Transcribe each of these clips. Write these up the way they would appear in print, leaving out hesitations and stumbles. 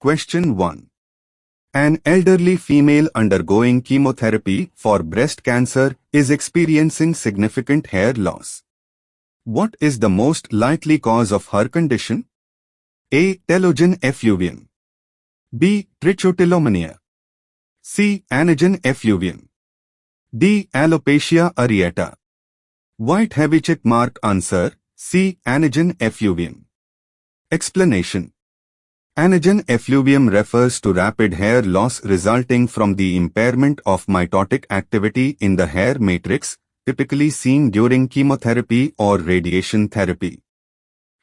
Question 1. An elderly female undergoing chemotherapy for breast cancer is experiencing significant hair loss. What is the most likely cause of her condition? A. Telogen effluvium. B. Trichotillomania. C. Anagen effluvium. D. Alopecia areata. White heavy check mark answer. C. Anagen effluvium. Explanation. Anagen effluvium refers to rapid hair loss resulting from the impairment of mitotic activity in the hair matrix, typically seen during chemotherapy or radiation therapy.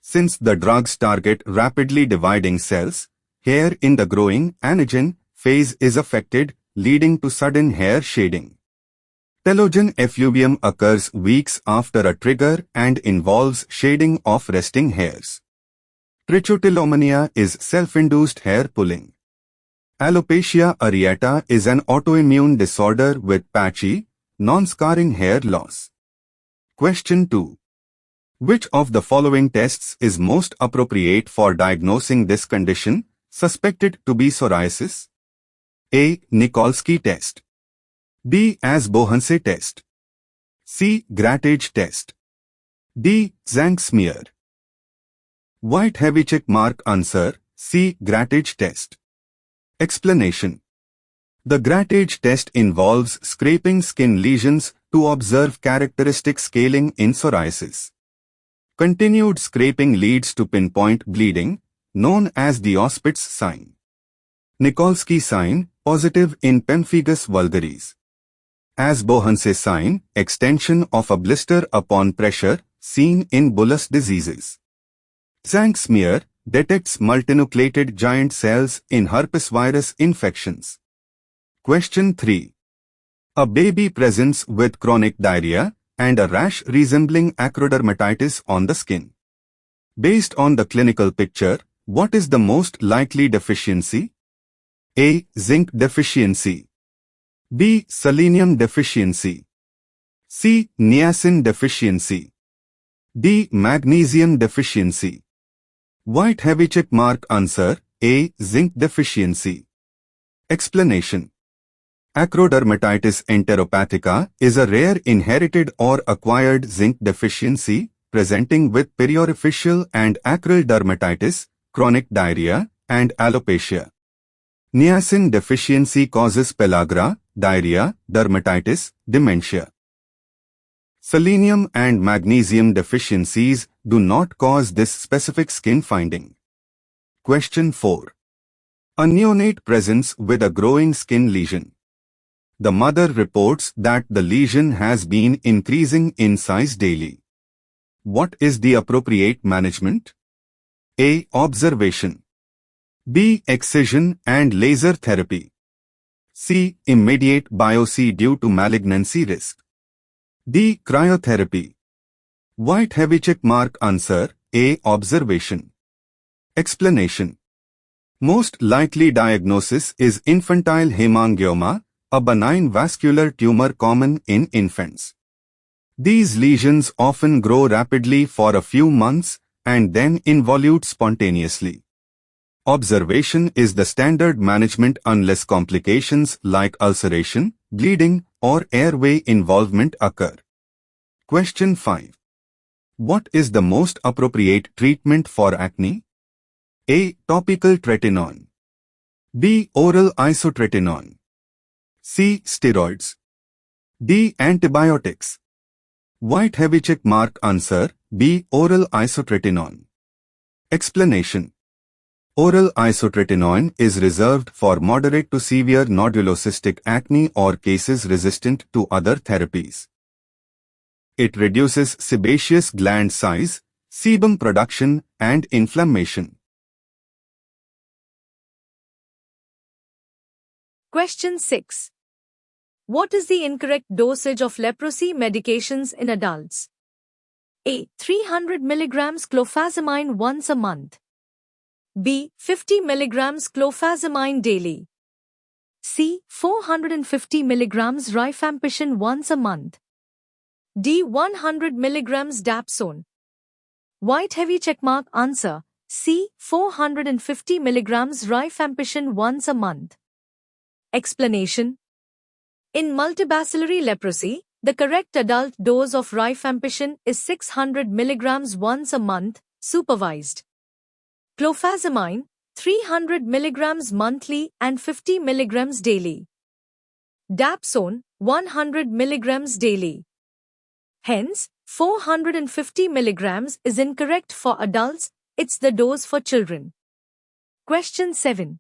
Since the drugs target rapidly dividing cells, hair in the growing anagen phase is affected, leading to sudden hair shedding. Telogen effluvium occurs weeks after a trigger and involves shedding of resting hairs. Trichotillomania is self-induced hair pulling. Alopecia areata is an autoimmune disorder with patchy, non-scarring hair loss. Question 2. Which of the following tests is most appropriate for diagnosing this condition, suspected to be psoriasis? A. Nikolsky test. B. As-Bohanse test. C. Grattage test. D. Zank smear. White heavy check mark answer. C. Grattage test. Explanation. The grattage test involves scraping skin lesions to observe characteristic scaling in psoriasis. Continued scraping leads to pinpoint bleeding, known as the Auspitz sign. Nikolsky sign, positive in pemphigus vulgaris. As-Bohanse sign, extension of a blister upon pressure, seen in bullous diseases. Zank smear, detects multinucleated giant cells in herpesvirus infections. Question 3. A baby presents with chronic diarrhea and a rash resembling acrodermatitis on the skin. Based on the clinical picture, what is the most likely deficiency? A. Zinc deficiency. B. Selenium deficiency. C. Niacin deficiency. D. Magnesium deficiency. White heavy check mark answer. A. Zinc deficiency. Explanation. Acrodermatitis enteropathica is a rare inherited or acquired zinc deficiency, presenting with periorificial and acral dermatitis, chronic diarrhea, and alopecia. Niacin deficiency causes pellagra, diarrhea, dermatitis, dementia. Selenium and magnesium deficiencies do not cause this specific skin finding. Question 4. A neonate presents with a growing skin lesion. The mother reports that the lesion has been increasing in size daily. What is the appropriate management? A. Observation. B. Excision and laser therapy. C. Immediate biopsy due to malignancy risk. D. Cryotherapy. White heavy check mark answer. A. Observation. Explanation. Most likely diagnosis is infantile hemangioma, a benign vascular tumor common in infants. These lesions often grow rapidly for a few months and then involute spontaneously. Observation is the standard management unless complications like ulceration, bleeding, or airway involvement occur. Question 5. What is the most appropriate treatment for acne? A. Topical tretinoin. B. Oral isotretinoin. C. Steroids. D. Antibiotics. White heavy check mark answer. B. Oral isotretinoin. Explanation. Oral isotretinoin is reserved for moderate to severe nodulocystic acne or cases resistant to other therapies. It reduces sebaceous gland size, sebum production, and inflammation. Question 6. What is the incorrect dosage of leprosy medications in adults? A. 300 mg clofazimine once a month. B. 50 mg clofazimine daily. C. 450 mg rifampicin once a month. D. 100 mg dapsone. White heavy checkmark answer. C. 450 milligrams rifampicin once a month. Explanation. In multibacillary leprosy, the correct adult dose of rifampicin is 600 milligrams once a month, supervised. Clofazimine, 300 milligrams monthly and 50 milligrams daily. Dapsone, 100 milligrams daily. Hence, 450 milligrams is incorrect for adults, it's the dose for children. Question 7.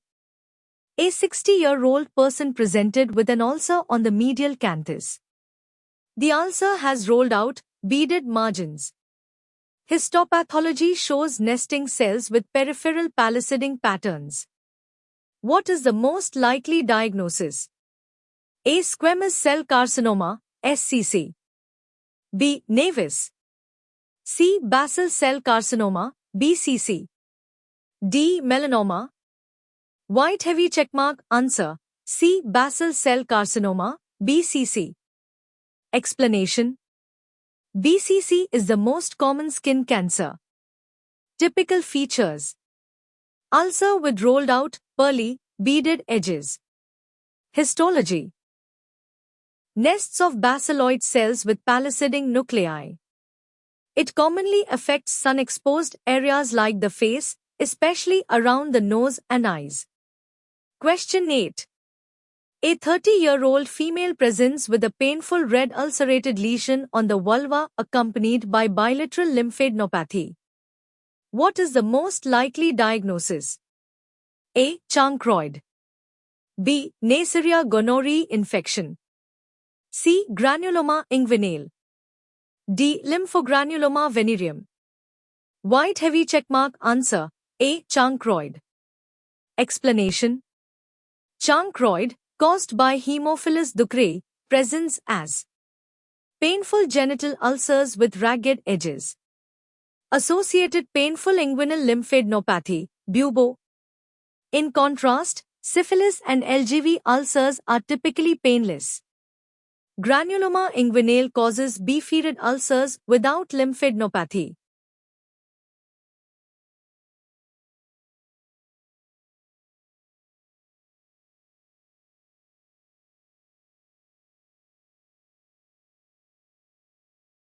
A 60-year-old person presented with an ulcer on the medial canthus. The ulcer has rolled out, beaded margins. Histopathology shows nesting cells with peripheral palisading patterns. What is the most likely diagnosis? A. Squamous cell carcinoma, SCC. B. Nevus. C. Basal cell carcinoma, BCC. D. Melanoma. White heavy checkmark answer. C. Basal cell carcinoma, BCC. Explanation. BCC is the most common skin cancer. Typical features. Ulcer with rolled out, pearly, beaded edges. Histology. Nests of basaloid cells with palisading nuclei. It commonly affects sun-exposed areas like the face, especially around the nose and eyes. Question 8. A 30-year-old female presents with a painful red ulcerated lesion on the vulva accompanied by bilateral lymphadenopathy. What is the most likely diagnosis? A. Chancroid. B. Neisseria gonorrhoeae infection. C. Granuloma inguinale. D. Lymphogranuloma venereum. White heavy checkmark answer. A. Chancroid. Explanation. Chancroid, caused by Haemophilus ducreyi, presents as painful genital ulcers with ragged edges. Associated painful inguinal lymphadenopathy, bubo. In contrast, syphilis and LGV ulcers are typically painless. Granuloma inguinale causes bifided ulcers without lymphadenopathy.